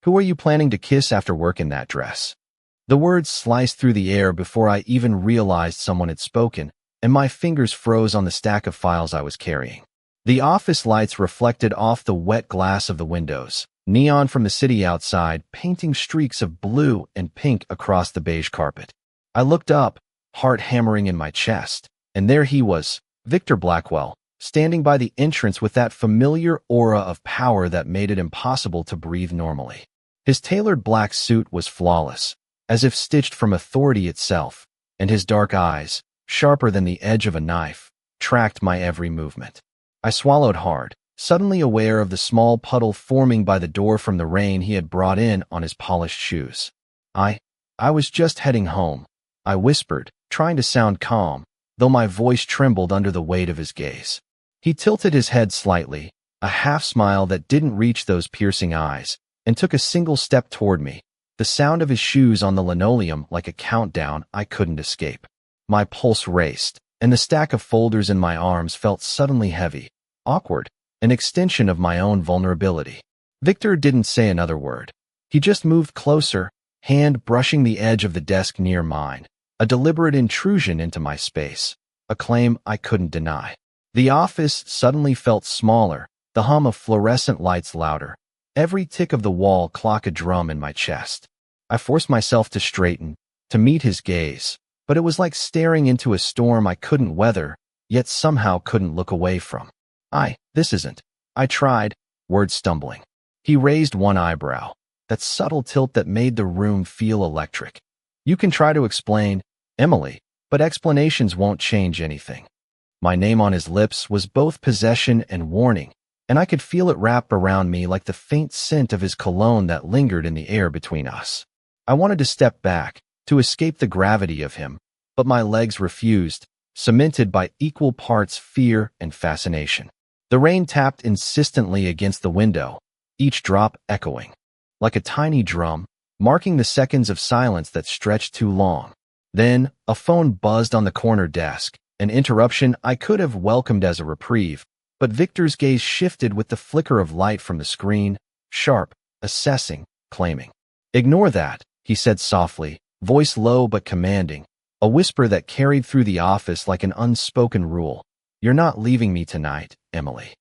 Who are you planning to kiss after work in that dress? The words sliced through the air before I even realized someone had spoken, and my fingers froze on the stack of files I was carrying. The office lights reflected off the wet glass of the windows, neon from the city outside, painting streaks of blue and pink across the beige carpet. I looked up, heart hammering in my chest, and there he was, Victor Blackwell, standing by the entrance with that familiar aura of power that made it impossible to breathe normally. His tailored black suit was flawless, as if stitched from authority itself, and his dark eyes, sharper than the edge of a knife, tracked my every movement. I swallowed hard, suddenly aware of the small puddle forming by the door from the rain he had brought in on his polished shoes. I was just heading home, I whispered, trying to sound calm, though my voice trembled under the weight of his gaze. He tilted his head slightly, a half-smile that didn't reach those piercing eyes, and took a single step toward me, the sound of his shoes on the linoleum like a countdown I couldn't escape. My pulse raced, and the stack of folders in my arms felt suddenly heavy, awkward, an extension of my own vulnerability. Victor didn't say another word. He just moved closer, hand brushing the edge of the desk near mine, a deliberate intrusion into my space, a claim I couldn't deny. The office suddenly felt smaller, the hum of fluorescent lights louder, every tick of the wall clock a drum in my chest. I forced myself to straighten, to meet his gaze, but it was like staring into a storm I couldn't weather, yet somehow couldn't look away from. This isn't. I tried, words stumbling. He raised one eyebrow, that subtle tilt that made the room feel electric. You can try to explain, Emily, but explanations won't change anything. My name on his lips was both possession and warning, and I could feel it wrap around me like the faint scent of his cologne that lingered in the air between us. I wanted to step back, to escape the gravity of him, but my legs refused, cemented by equal parts fear and fascination. The rain tapped insistently against the window, each drop echoing, like a tiny drum, marking the seconds of silence that stretched too long. Then, a phone buzzed on the corner desk, an interruption I could have welcomed as a reprieve, but Victor's gaze shifted with the flicker of light from the screen, sharp, assessing, claiming. "Ignore that," he said softly, voice low but commanding, a whisper that carried through the office like an unspoken rule. "You're not leaving me tonight, Emily."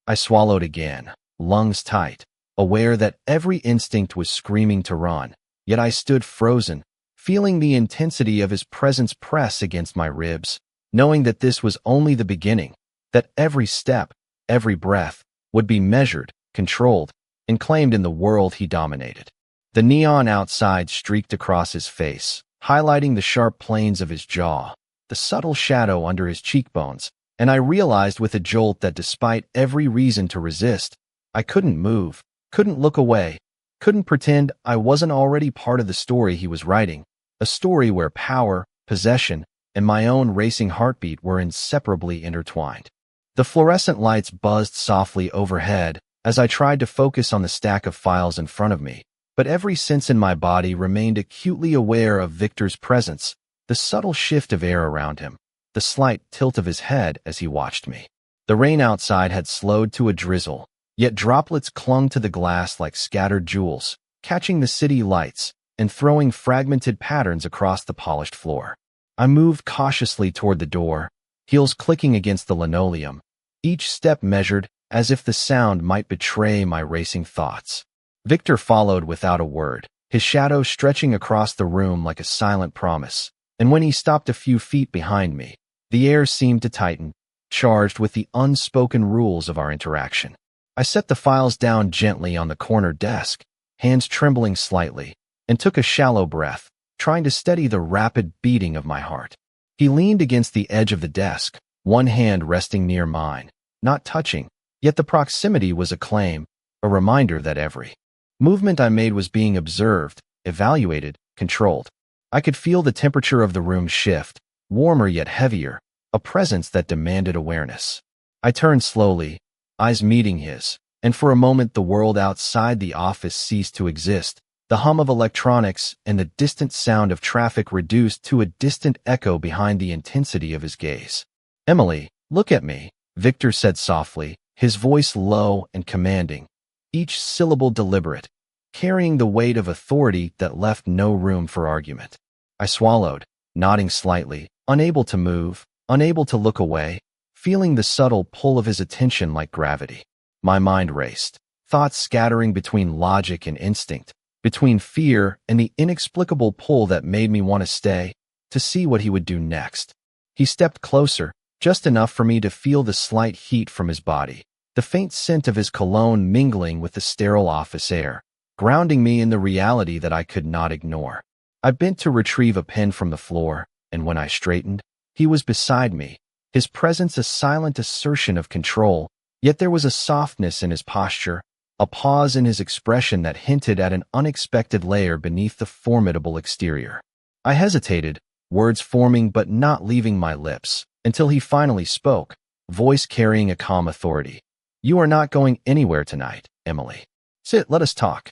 I swallowed again, lungs tight, aware that every instinct was screaming to run, yet I stood frozen, feeling the intensity of his presence press against my ribs, knowing that this was only the beginning, that every step, every breath, would be measured, controlled, and claimed in the world he dominated. The neon outside streaked across his face, highlighting the sharp planes of his jaw, the subtle shadow under his cheekbones, and I realized with a jolt that despite every reason to resist, I couldn't move, couldn't look away, couldn't pretend I wasn't already part of the story he was writing, a story where power, possession, and my own racing heartbeat were inseparably intertwined. The fluorescent lights buzzed softly overhead as I tried to focus on the stack of files in front of me, but every sense in my body remained acutely aware of Victor's presence, the subtle shift of air around him, the slight tilt of his head as he watched me. The rain outside had slowed to a drizzle, yet droplets clung to the glass like scattered jewels, catching the city lights and throwing fragmented patterns across the polished floor. I moved cautiously toward the door, heels clicking against the linoleum, each step measured as if the sound might betray my racing thoughts. Victor followed without a word, his shadow stretching across the room like a silent promise, and when he stopped a few feet behind me, the air seemed to tighten, charged with the unspoken rules of our interaction. I set the files down gently on the corner desk, hands trembling slightly, and took a shallow breath, trying to steady the rapid beating of my heart. He leaned against the edge of the desk, one hand resting near mine, not touching, yet the proximity was a claim, a reminder that every movement I made was being observed, evaluated, controlled. I could feel the temperature of the room shift, warmer yet heavier, a presence that demanded awareness. I turned slowly, eyes meeting his, and for a moment the world outside the office ceased to exist, the hum of electronics and the distant sound of traffic reduced to a distant echo behind the intensity of his gaze. "Emily, look at me," Victor said softly, his voice low and commanding, each syllable deliberate. carrying the weight of authority that left no room for argument. I swallowed, nodding slightly, unable to move, unable to look away, feeling the subtle pull of his attention like gravity. My mind raced, thoughts scattering between logic and instinct, between fear and the inexplicable pull that made me want to stay, to see what he would do next. He stepped closer, just enough for me to feel the slight heat from his body, the faint scent of his cologne mingling with the sterile office air, grounding me in the reality that I could not ignore. I bent to retrieve a pen from the floor, and when I straightened, he was beside me, his presence a silent assertion of control, yet there was a softness in his posture, a pause in his expression that hinted at an unexpected layer beneath the formidable exterior. I hesitated, words forming but not leaving my lips, until he finally spoke, voice carrying a calm authority. "You are not going anywhere tonight, Emily. Sit, let us talk."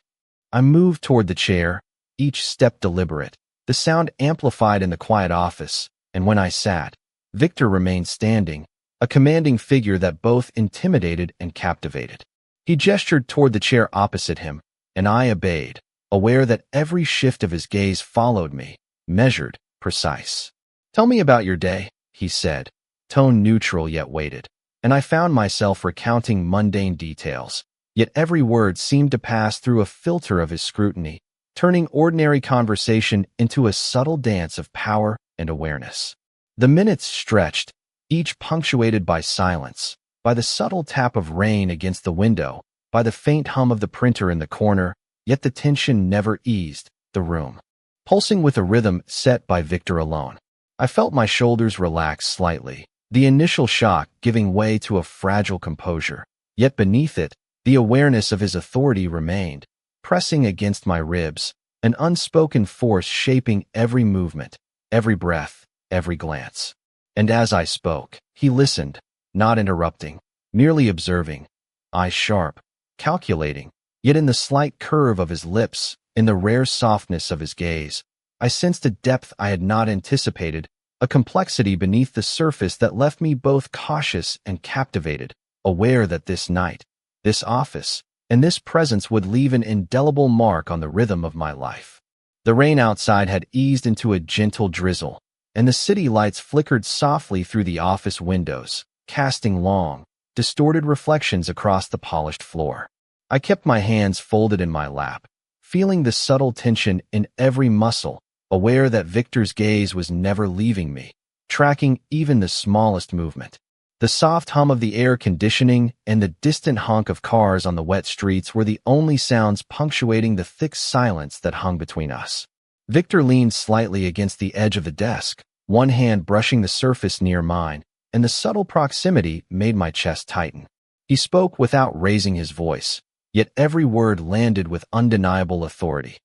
I moved toward the chair, each step deliberate, the sound amplified in the quiet office, and when I sat, Victor remained standing, a commanding figure that both intimidated and captivated. He gestured toward the chair opposite him, and I obeyed, aware that every shift of his gaze followed me, measured, precise. "Tell me about your day," he said, tone neutral yet weighted, and I found myself recounting mundane details, yet every word seemed to pass through a filter of his scrutiny, turning ordinary conversation into a subtle dance of power and awareness. The minutes stretched, each punctuated by silence, by the subtle tap of rain against the window, by the faint hum of the printer in the corner, yet the tension never eased, the room pulsing with a rhythm set by Victor alone. I felt my shoulders relax slightly, the initial shock giving way to a fragile composure, yet beneath it, the awareness of his authority remained, pressing against my ribs, an unspoken force shaping every movement, every breath, every glance. And as I spoke, he listened, not interrupting, merely observing, eyes sharp, calculating, yet in the slight curve of his lips, in the rare softness of his gaze, I sensed a depth I had not anticipated, a complexity beneath the surface that left me both cautious and captivated, aware that this night, this office, and this presence would leave an indelible mark on the rhythm of my life. The rain outside had eased into a gentle drizzle, and the city lights flickered softly through the office windows, casting long, distorted reflections across the polished floor. I kept my hands folded in my lap, feeling the subtle tension in every muscle, aware that Victor's gaze was never leaving me, tracking even the smallest movement. The soft hum of the air conditioning and the distant honk of cars on the wet streets were the only sounds punctuating the thick silence that hung between us. Victor leaned slightly against the edge of the desk, one hand brushing the surface near mine, and the subtle proximity made my chest tighten. He spoke without raising his voice, yet every word landed with undeniable authority.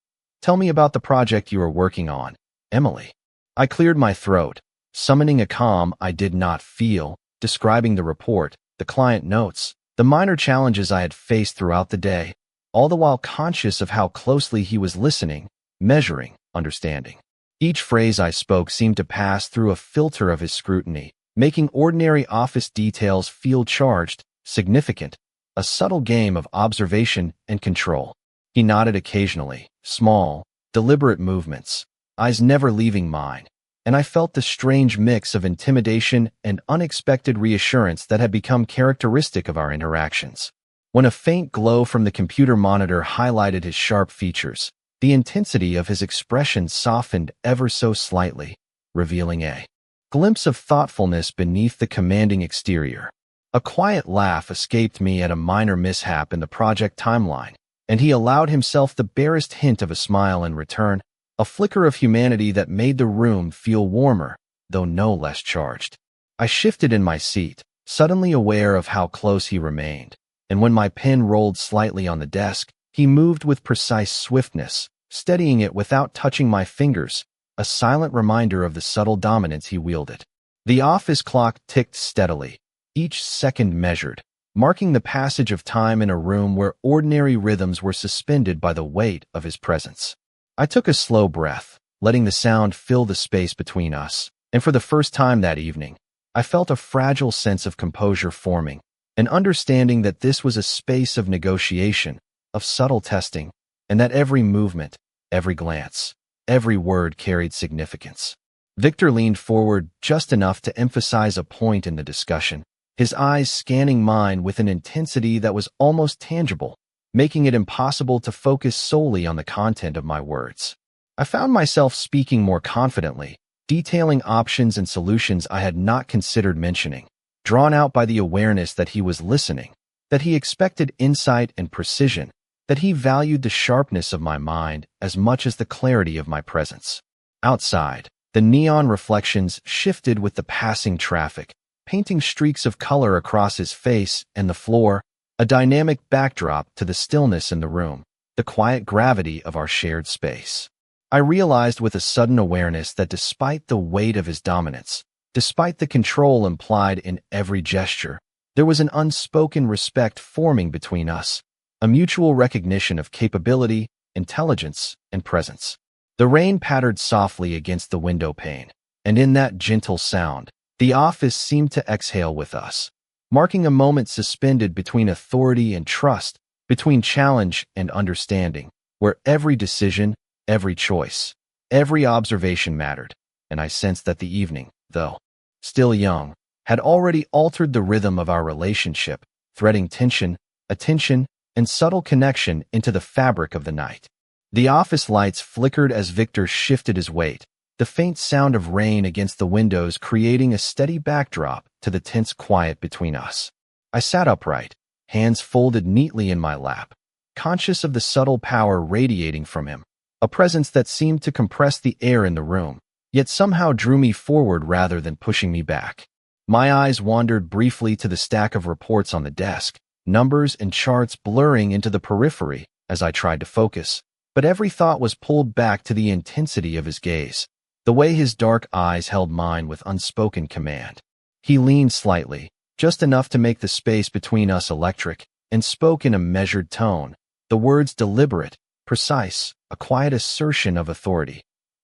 "Tell me about the project you are working on, Emily." I cleared my throat, summoning a calm I did not feel, describing the report, the client notes, the minor challenges I had faced throughout the day, all the while conscious of how closely he was listening, measuring, understanding. Each phrase I spoke seemed to pass through a filter of his scrutiny, making ordinary office details feel charged, significant, a subtle game of observation and control. He nodded occasionally, small, deliberate movements, eyes never leaving mine, and I felt the strange mix of intimidation and unexpected reassurance that had become characteristic of our interactions. When a faint glow from the computer monitor highlighted his sharp features, the intensity of his expression softened ever so slightly, revealing a glimpse of thoughtfulness beneath the commanding exterior. A quiet laugh escaped me at a minor mishap in the project timeline, and he allowed himself the barest hint of a smile in return, a flicker of humanity that made the room feel warmer, though no less charged. I shifted in my seat, suddenly aware of how close he remained, and when my pen rolled slightly on the desk, he moved with precise swiftness, steadying it without touching my fingers, a silent reminder of the subtle dominance he wielded. The office clock ticked steadily, each second measured, marking the passage of time in a room where ordinary rhythms were suspended by the weight of his presence. I took a slow breath, letting the sound fill the space between us, and for the first time that evening, I felt a fragile sense of composure forming, an understanding that this was a space of negotiation, of subtle testing, and that every movement, every glance, every word carried significance. Victor leaned forward just enough to emphasize a point in the discussion, his eyes scanning mine with an intensity that was almost tangible, making it impossible to focus solely on the content of my words. I found myself speaking more confidently, detailing options and solutions I had not considered mentioning, drawn out by the awareness that he was listening, that he expected insight and precision, that he valued the sharpness of my mind as much as the clarity of my presence. Outside, the neon reflections shifted with the passing traffic, painting streaks of color across his face and the floor, a dynamic backdrop to the stillness in the room, the quiet gravity of our shared space. I realized with a sudden awareness that despite the weight of his dominance, despite the control implied in every gesture, there was an unspoken respect forming between us, a mutual recognition of capability, intelligence, and presence. The rain pattered softly against the window pane, and in that gentle sound, the office seemed to exhale with us, marking a moment suspended between authority and trust, between challenge and understanding, where every decision, every choice, every observation mattered, and I sensed that the evening, though still young, had already altered the rhythm of our relationship, threading tension, attention, and subtle connection into the fabric of the night. The office lights flickered as Victor shifted his weight, the faint sound of rain against the windows creating a steady backdrop to the tense quiet between us. I sat upright, hands folded neatly in my lap, conscious of the subtle power radiating from him, a presence that seemed to compress the air in the room, yet somehow drew me forward rather than pushing me back. My eyes wandered briefly to the stack of reports on the desk, numbers and charts blurring into the periphery as I tried to focus, but every thought was pulled back to the intensity of his gaze, the way his dark eyes held mine with unspoken command. He leaned slightly, just enough to make the space between us electric, and spoke in a measured tone, the words deliberate, precise, a quiet assertion of authority.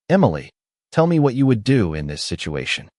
"Emily, tell me what you would do in this situation."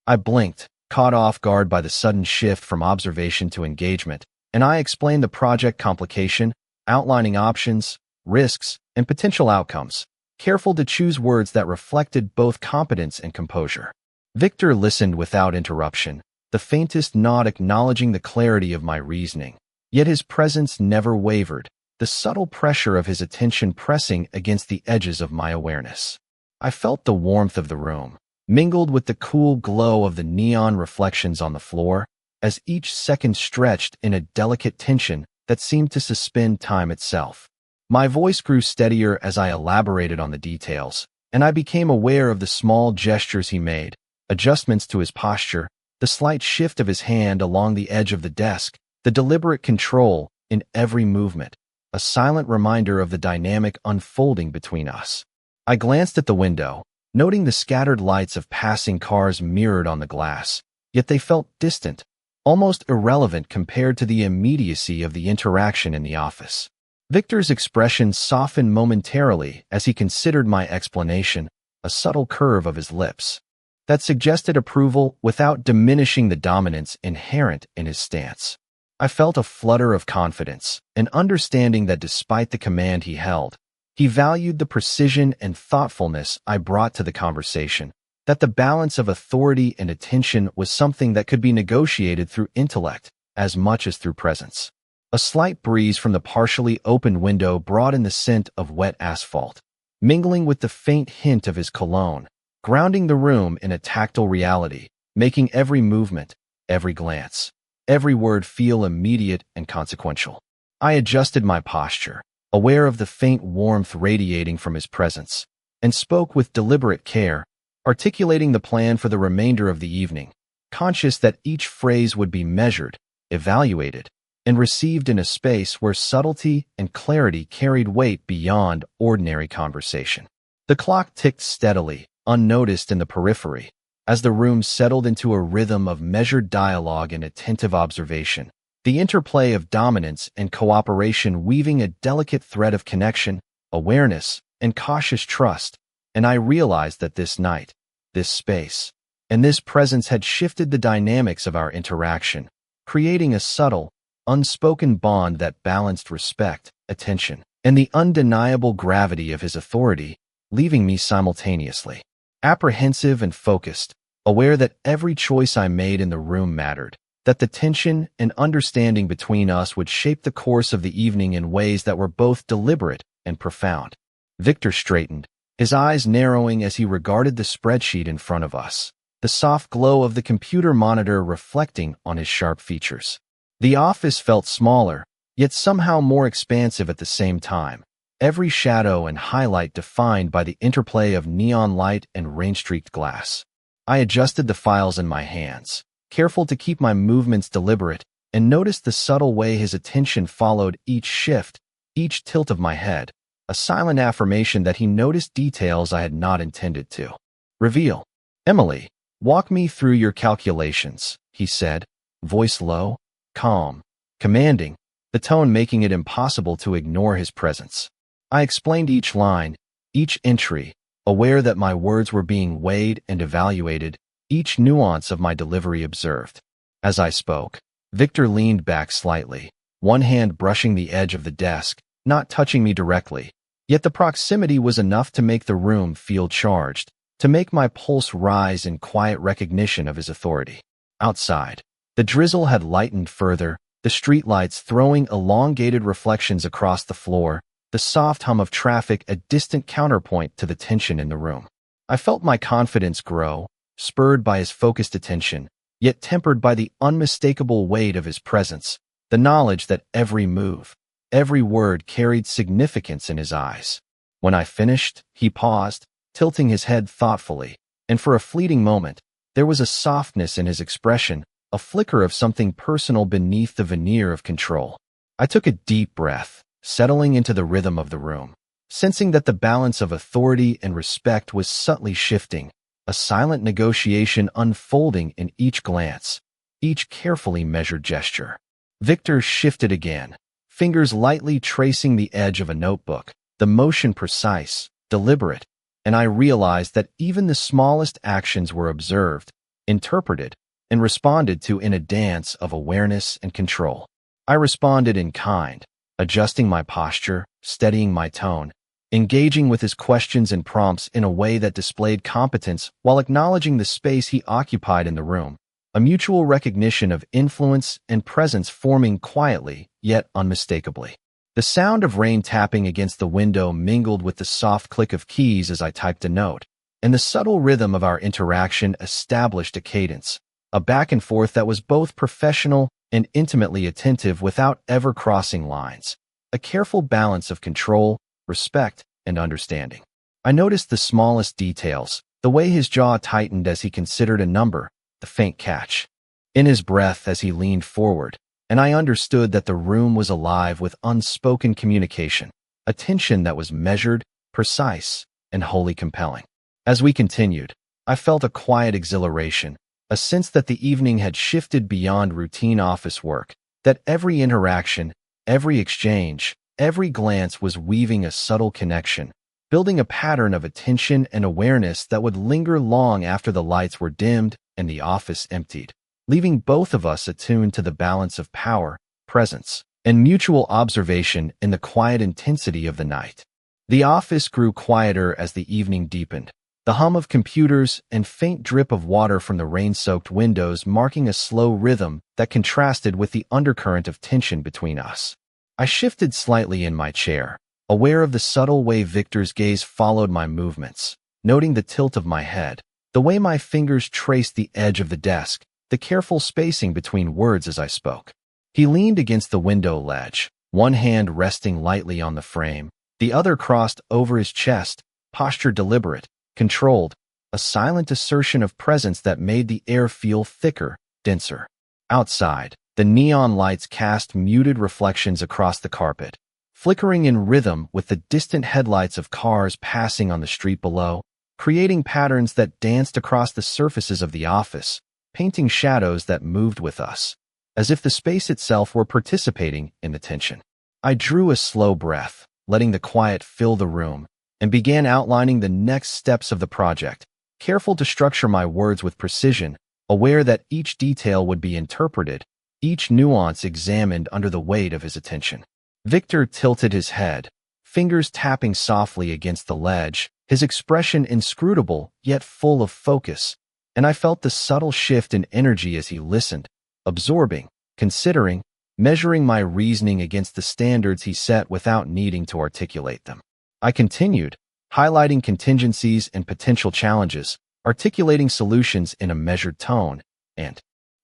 I blinked, caught off guard by the sudden shift from observation to engagement, and I explained the project complication, outlining options, risks, and potential outcomes, careful to choose words that reflected both competence and composure. Victor listened without interruption, the faintest nod acknowledging the clarity of my reasoning. Yet his presence never wavered, the subtle pressure of his attention pressing against the edges of my awareness. I felt the warmth of the room, mingled with the cool glow of the neon reflections on the floor, as each second stretched in a delicate tension that seemed to suspend time itself. My voice grew steadier as I elaborated on the details, and I became aware of the small gestures he made, adjustments to his posture, the slight shift of his hand along the edge of the desk, the deliberate control in every movement, a silent reminder of the dynamic unfolding between us. I glanced at the window, noting the scattered lights of passing cars mirrored on the glass, yet they felt distant, almost irrelevant compared to the immediacy of the interaction in the office. Victor's expression softened momentarily as he considered my explanation, a subtle curve of his lips that suggested approval without diminishing the dominance inherent in his stance. I felt a flutter of confidence, an understanding that despite the command he held, he valued the precision and thoughtfulness I brought to the conversation, that the balance of authority and attention was something that could be negotiated through intellect as much as through presence. A slight breeze from the partially opened window brought in the scent of wet asphalt, mingling with the faint hint of his cologne, grounding the room in a tactile reality, making every movement, every glance, every word feel immediate and consequential. I adjusted my posture, aware of the faint warmth radiating from his presence, and spoke with deliberate care, articulating the plan for the remainder of the evening, conscious that each phrase would be measured, evaluated, and received in a space where subtlety and clarity carried weight beyond ordinary conversation. The clock ticked steadily, unnoticed in the periphery, as the room settled into a rhythm of measured dialogue and attentive observation, the interplay of dominance and cooperation weaving a delicate thread of connection, awareness, and cautious trust, and I realized that this night, this space, and this presence had shifted the dynamics of our interaction, creating a subtle, unspoken bond that balanced respect, attention, and the undeniable gravity of his authority, leaving me simultaneously apprehensive and focused, aware that every choice I made in the room mattered, that the tension and understanding between us would shape the course of the evening in ways that were both deliberate and profound. Victor straightened, his eyes narrowing as he regarded the spreadsheet in front of us, the soft glow of the computer monitor reflecting on his sharp features. The office felt smaller, yet somehow more expansive at the same time, every shadow and highlight defined by the interplay of neon light and rain-streaked glass. I adjusted the files in my hands, careful to keep my movements deliberate, and noticed the subtle way his attention followed each shift, each tilt of my head, a silent affirmation that he noticed details I had not intended to reveal. "Emily, walk me through your calculations," he said, voice low, calm, commanding, the tone making it impossible to ignore his presence. I explained each line, each entry, aware that my words were being weighed and evaluated, each nuance of my delivery observed. As I spoke, Victor leaned back slightly, one hand brushing the edge of the desk, not touching me directly, yet the proximity was enough to make the room feel charged, to make my pulse rise in quiet recognition of his authority. Outside, the drizzle had lightened further, the streetlights throwing elongated reflections across the floor, the soft hum of traffic a distant counterpoint to the tension in the room. I felt my confidence grow, spurred by his focused attention, yet tempered by the unmistakable weight of his presence, the knowledge that every move, every word carried significance in his eyes. When I finished, he paused, tilting his head thoughtfully, and for a fleeting moment, there was a softness in his expression, a flicker of something personal beneath the veneer of control. I took a deep breath, settling into the rhythm of the room, sensing that the balance of authority and respect was subtly shifting, a silent negotiation unfolding in each glance, each carefully measured gesture. Victor shifted again, fingers lightly tracing the edge of a notebook, the motion precise, deliberate, and I realized that even the smallest actions were observed, interpreted, and responded to in a dance of awareness and control. I responded in kind, adjusting my posture, steadying my tone, engaging with his questions and prompts in a way that displayed competence while acknowledging the space he occupied in the room, a mutual recognition of influence and presence forming quietly, yet unmistakably. The sound of rain tapping against the window mingled with the soft click of keys as I typed a note, and the subtle rhythm of our interaction established a cadence, a back and forth that was both professional and intimately attentive without ever crossing lines, a careful balance of control, respect, and understanding. I noticed the smallest details, the way his jaw tightened as he considered a number, the faint catch in his breath as he leaned forward, and I understood that the room was alive with unspoken communication, a tension that was measured, precise, and wholly compelling. As we continued, I felt a quiet exhilaration, a sense that the evening had shifted beyond routine office work, that every interaction, every exchange, every glance was weaving a subtle connection, building a pattern of attention and awareness that would linger long after the lights were dimmed and the office emptied, leaving both of us attuned to the balance of power, presence, and mutual observation in the quiet intensity of the night. The office grew quieter as the evening deepened, the hum of computers and faint drip of water from the rain-soaked windows marking a slow rhythm that contrasted with the undercurrent of tension between us. I shifted slightly in my chair, aware of the subtle way Victor's gaze followed my movements, noting the tilt of my head, the way my fingers traced the edge of the desk, the careful spacing between words as I spoke. He leaned against the window ledge, one hand resting lightly on the frame, the other crossed over his chest, posture deliberate, controlled, a silent assertion of presence that made the air feel thicker, denser. Outside, the neon lights cast muted reflections across the carpet, flickering in rhythm with the distant headlights of cars passing on the street below, creating patterns that danced across the surfaces of the office, painting shadows that moved with us, as if the space itself were participating in the tension. I drew a slow breath, letting the quiet fill the room, and began outlining the next steps of the project, careful to structure my words with precision, aware that each detail would be interpreted, each nuance examined under the weight of his attention. Victor tilted his head, fingers tapping softly against the ledge, his expression inscrutable yet full of focus, and I felt the subtle shift in energy as he listened, absorbing, considering, measuring my reasoning against the standards he set without needing to articulate them. I continued, highlighting contingencies and potential challenges, articulating solutions in a measured tone, and,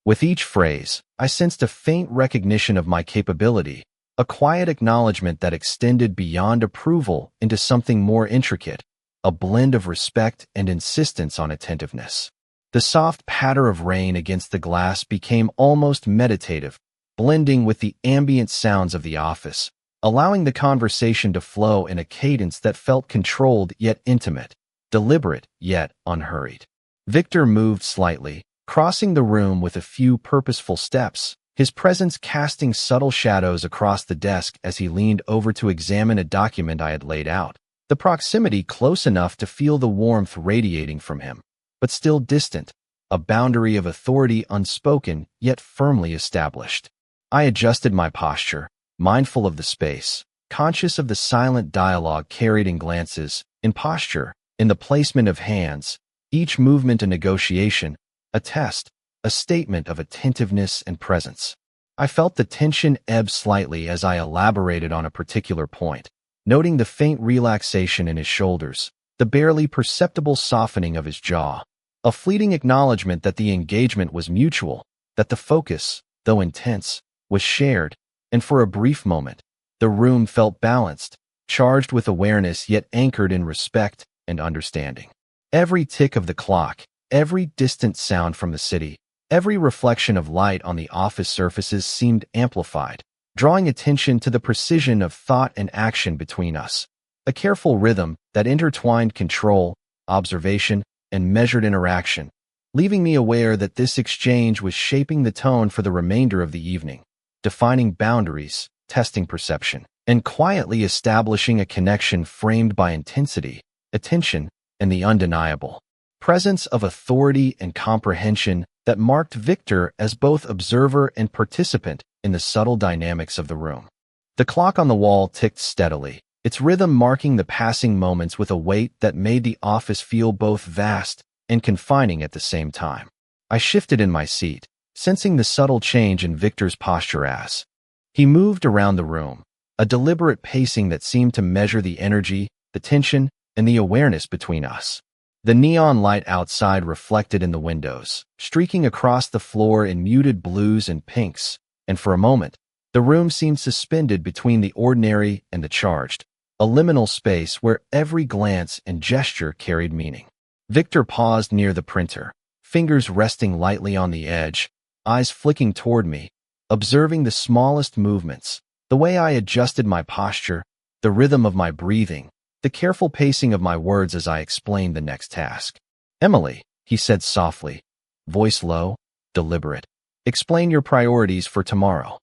with each phrase, I sensed a faint recognition of my capability, a quiet acknowledgement that extended beyond approval into something more intricate, a blend of respect and insistence on attentiveness. The soft patter of rain against the glass became almost meditative, blending with the ambient sounds of the office, allowing the conversation to flow in a cadence that felt controlled yet intimate, deliberate yet unhurried. Victor moved slightly, crossing the room with a few purposeful steps, his presence casting subtle shadows across the desk as he leaned over to examine a document I had laid out, the proximity close enough to feel the warmth radiating from him, but still distant, a boundary of authority unspoken yet firmly established. I adjusted my posture, mindful of the space, conscious of the silent dialogue carried in glances, in posture, in the placement of hands, each movement a negotiation, a test, a statement of attentiveness and presence. I felt the tension ebb slightly as I elaborated on a particular point, noting the faint relaxation in his shoulders, the barely perceptible softening of his jaw, a fleeting acknowledgement that the engagement was mutual, that the focus, though intense, was shared, and for a brief moment, the room felt balanced, charged with awareness yet anchored in respect and understanding. Every tick of the clock, every distant sound from the city, every reflection of light on the office surfaces seemed amplified, drawing attention to the precision of thought and action between us, a careful rhythm that intertwined control, observation, and measured interaction, leaving me aware that this exchange was shaping the tone for the remainder of the evening, defining boundaries, testing perception, and quietly establishing a connection framed by intensity, attention, and the undeniable presence of authority and comprehension that marked Victor as both observer and participant in the subtle dynamics of the room. The clock on the wall ticked steadily, its rhythm marking the passing moments with a weight that made the office feel both vast and confining at the same time. I shifted in my seat, sensing the subtle change in Victor's posture as he moved around the room, a deliberate pacing that seemed to measure the energy, the tension, and the awareness between us. The neon light outside reflected in the windows, streaking across the floor in muted blues and pinks, and for a moment, the room seemed suspended between the ordinary and the charged, a liminal space where every glance and gesture carried meaning. Victor paused near the printer, fingers resting lightly on the edge, eyes flicking toward me, observing the smallest movements, the way I adjusted my posture, the rhythm of my breathing, the careful pacing of my words as I explained the next task. "Emily," he said softly, voice low, deliberate, "explain your priorities for tomorrow."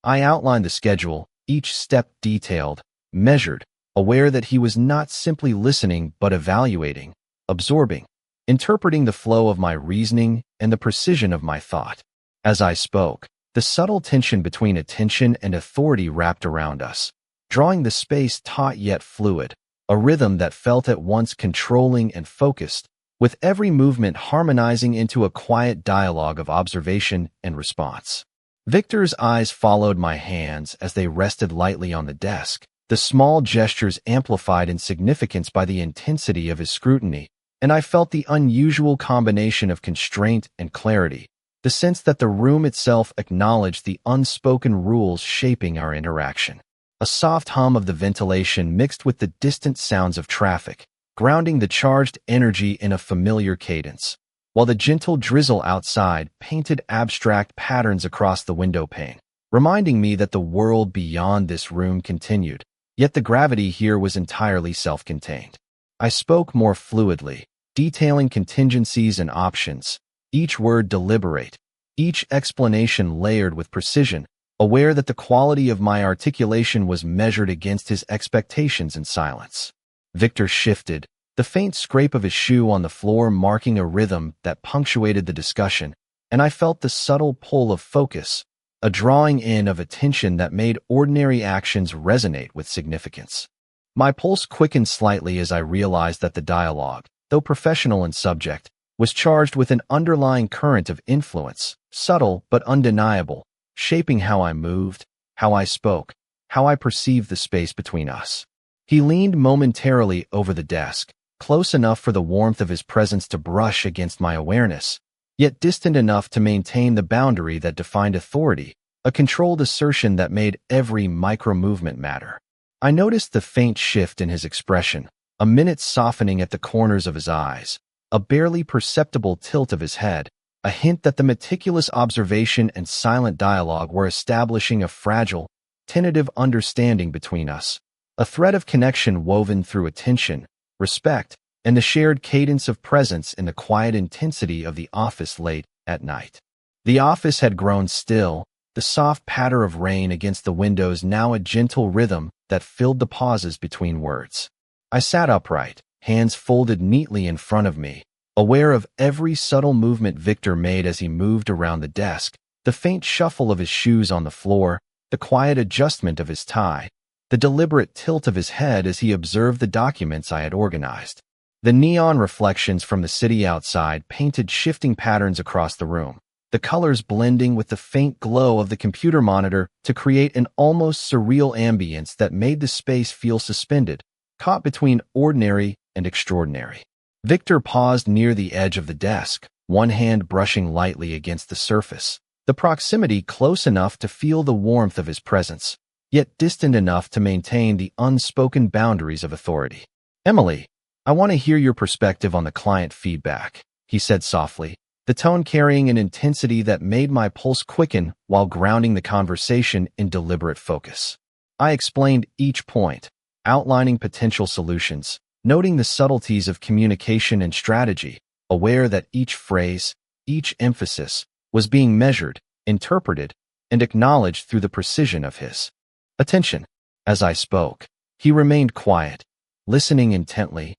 I outlined the schedule, each step detailed, measured, aware that he was not simply listening but evaluating, absorbing, interpreting the flow of my reasoning and the precision of my thought. As I spoke, the subtle tension between attention and authority wrapped around us, drawing the space taut yet fluid, a rhythm that felt at once controlling and focused, with every movement harmonizing into a quiet dialogue of observation and response. Victor's eyes followed my hands as they rested lightly on the desk, the small gestures amplified in significance by the intensity of his scrutiny, and I felt the unusual combination of constraint and clarity, the sense that the room itself acknowledged the unspoken rules shaping our interaction. A soft hum of the ventilation mixed with the distant sounds of traffic, grounding the charged energy in a familiar cadence, while the gentle drizzle outside painted abstract patterns across the window pane, reminding me that the world beyond this room continued, yet the gravity here was entirely self-contained. I spoke more fluidly, detailing contingencies and options, each word deliberate, each explanation layered with precision, aware that the quality of my articulation was measured against his expectations in silence. Victor shifted, the faint scrape of his shoe on the floor marking a rhythm that punctuated the discussion, and I felt the subtle pull of focus, a drawing in of attention that made ordinary actions resonate with significance. My pulse quickened slightly as I realized that the dialogue, though professional in subject, was charged with an underlying current of influence, subtle but undeniable, shaping how I moved, how I spoke, how I perceived the space between us. He leaned momentarily over the desk, close enough for the warmth of his presence to brush against my awareness, yet distant enough to maintain the boundary that defined authority, a controlled assertion that made every micro-movement matter. I noticed the faint shift in his expression, a minute softening at the corners of his eyes, a barely perceptible tilt of his head, a hint that the meticulous observation and silent dialogue were establishing a fragile, tentative understanding between us, a thread of connection woven through attention, respect, and the shared cadence of presence in the quiet intensity of the office late at night. The office had grown still, the soft patter of rain against the windows now a gentle rhythm that filled the pauses between words. I sat upright, hands folded neatly in front of me, aware of every subtle movement Victor made as he moved around the desk, the faint shuffle of his shoes on the floor, the quiet adjustment of his tie, the deliberate tilt of his head as he observed the documents I had organized. The neon reflections from the city outside painted shifting patterns across the room, the colors blending with the faint glow of the computer monitor to create an almost surreal ambience that made the space feel suspended, caught between ordinary and extraordinary. Victor paused near the edge of the desk, one hand brushing lightly against the surface, the proximity close enough to feel the warmth of his presence, yet distant enough to maintain the unspoken boundaries of authority. "Emily, I want to hear your perspective on the client feedback," he said softly, the tone carrying an intensity that made my pulse quicken while grounding the conversation in deliberate focus. I explained each point, outlining potential solutions, noting the subtleties of communication and strategy, aware that each phrase, each emphasis, was being measured, interpreted, and acknowledged through the precision of his attention. As I spoke, he remained quiet, listening intently,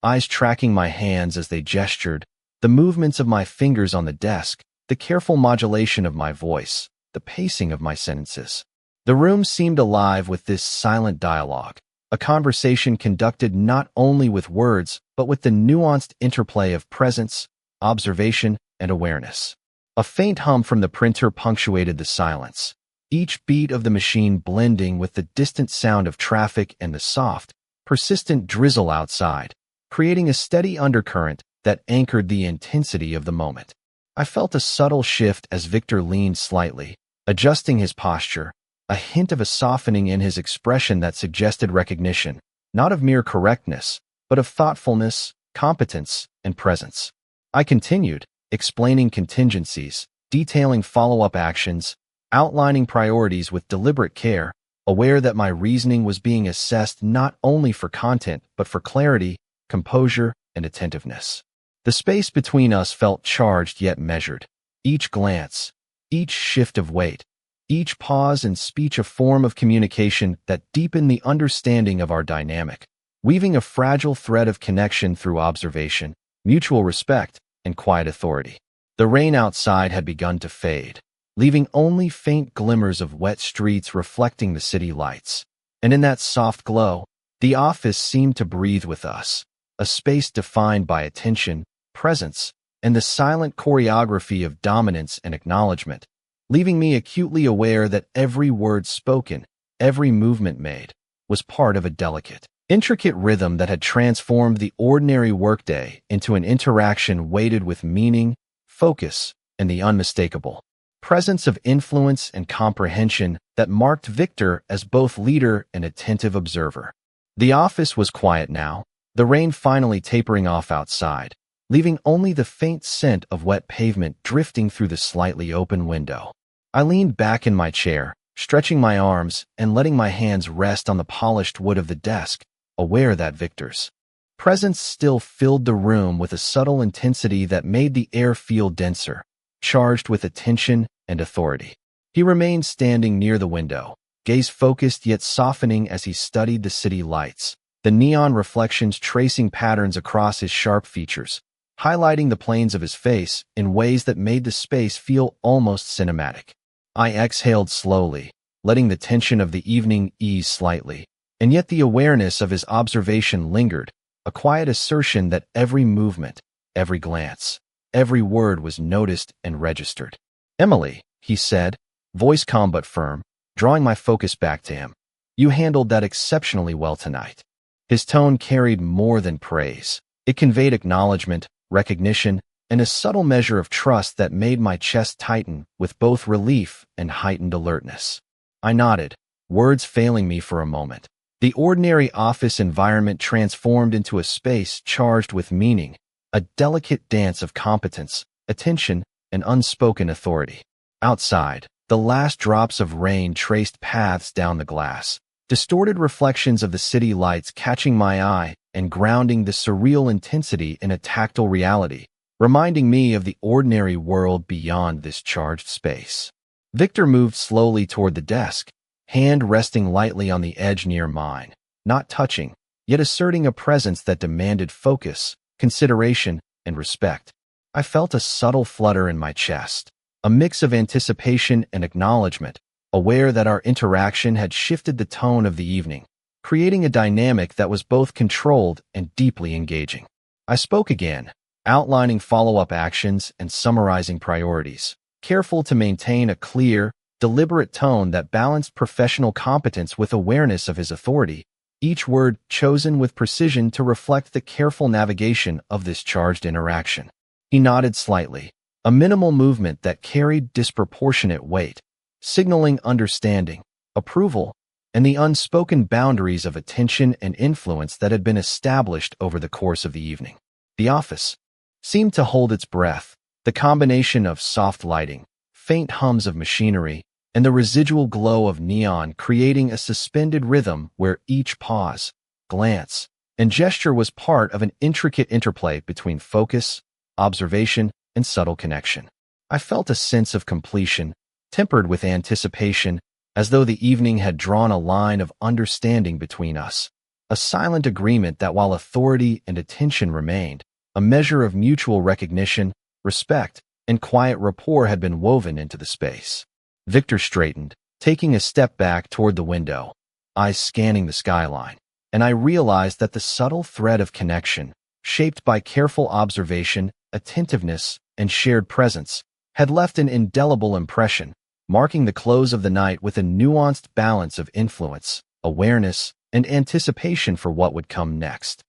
eyes tracking my hands as they gestured, the movements of my fingers on the desk, the careful modulation of my voice, the pacing of my sentences. The room seemed alive with this silent dialogue, a conversation conducted not only with words, but with the nuanced interplay of presence, observation, and awareness. A faint hum from the printer punctuated the silence, each beat of the machine blending with the distant sound of traffic and the soft, persistent drizzle outside, creating a steady undercurrent that anchored the intensity of the moment. I felt a subtle shift as Victor leaned slightly, adjusting his posture, a hint of a softening in his expression that suggested recognition, not of mere correctness, but of thoughtfulness, competence, and presence. I continued, explaining contingencies, detailing follow-up actions, outlining priorities with deliberate care, aware that my reasoning was being assessed not only for content, but for clarity, composure, and attentiveness. The space between us felt charged yet measured. Each glance, each shift of weight, each pause and speech a form of communication that deepened the understanding of our dynamic, weaving a fragile thread of connection through observation, mutual respect, and quiet authority. The rain outside had begun to fade, leaving only faint glimmers of wet streets reflecting the city lights. And in that soft glow, the office seemed to breathe with us, a space defined by attention, presence, and the silent choreography of dominance and acknowledgement, leaving me acutely aware that every word spoken, every movement made, was part of a delicate, intricate rhythm that had transformed the ordinary workday into an interaction weighted with meaning, focus, and the unmistakable presence of influence and comprehension that marked Victor as both leader and attentive observer. The office was quiet now, the rain finally tapering off outside, leaving only the faint scent of wet pavement drifting through the slightly open window. I leaned back in my chair, stretching my arms and letting my hands rest on the polished wood of the desk, aware that Victor's presence still filled the room with a subtle intensity that made the air feel denser, charged with attention and authority. He remained standing near the window, gaze focused yet softening as he studied the city lights, the neon reflections tracing patterns across his sharp features, highlighting the planes of his face in ways that made the space feel almost cinematic. I exhaled slowly, letting the tension of the evening ease slightly, And yet the awareness of his observation lingered, a quiet assertion that every movement, every glance, every word was noticed and registered. "Emily," he said, voice calm but firm, drawing my focus back to him. "You handled that exceptionally well tonight." His tone carried more than praise. It conveyed acknowledgement, recognition, and a subtle measure of trust that made my chest tighten with both relief and heightened alertness. I nodded, words failing me for a moment. The ordinary office environment transformed into a space charged with meaning, a delicate dance of competence, attention, and unspoken authority. Outside, the last drops of rain traced paths down the glass, distorted reflections of the city lights catching my eye and grounding the surreal intensity in a tactile reality, reminding me of the ordinary world beyond this charged space. Victor moved slowly toward the desk, hand resting lightly on the edge near mine, not touching, yet asserting a presence that demanded focus, consideration, and respect. I felt a subtle flutter in my chest, a mix of anticipation and acknowledgement, aware that our interaction had shifted the tone of the evening, creating a dynamic that was both controlled and deeply engaging. I spoke again, outlining follow-up actions and summarizing priorities, careful to maintain a clear, deliberate tone that balanced professional competence with awareness of his authority, each word chosen with precision to reflect the careful navigation of this charged interaction. He nodded slightly, a minimal movement that carried disproportionate weight, signaling understanding, approval, and the unspoken boundaries of attention and influence that had been established over the course of the evening. The office seemed to hold its breath, the combination of soft lighting, faint hums of machinery, and the residual glow of neon creating a suspended rhythm where each pause, glance, and gesture was part of an intricate interplay between focus, observation, and subtle connection. I felt a sense of completion, tempered with anticipation, as though the evening had drawn a line of understanding between us, a silent agreement that while authority and attention remained, a measure of mutual recognition, respect, and quiet rapport had been woven into the space. Victor straightened, taking a step back toward the window, eyes scanning the skyline, and I realized that the subtle thread of connection, shaped by careful observation, attentiveness, and shared presence, had left an indelible impression, marking the close of the night with a nuanced balance of influence, awareness, and anticipation for what would come next.